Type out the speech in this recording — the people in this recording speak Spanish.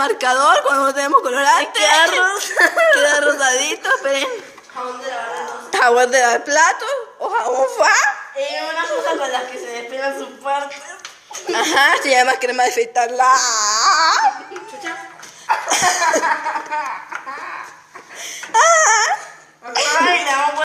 marcador cuando no tenemos colorante. Queda rosadito, esperen. Jabón de lavar platos o jabón fa. Una cosa con las que se despegan sus partes. Ajá, se llama crema de afeitar la. Ay, la vamos a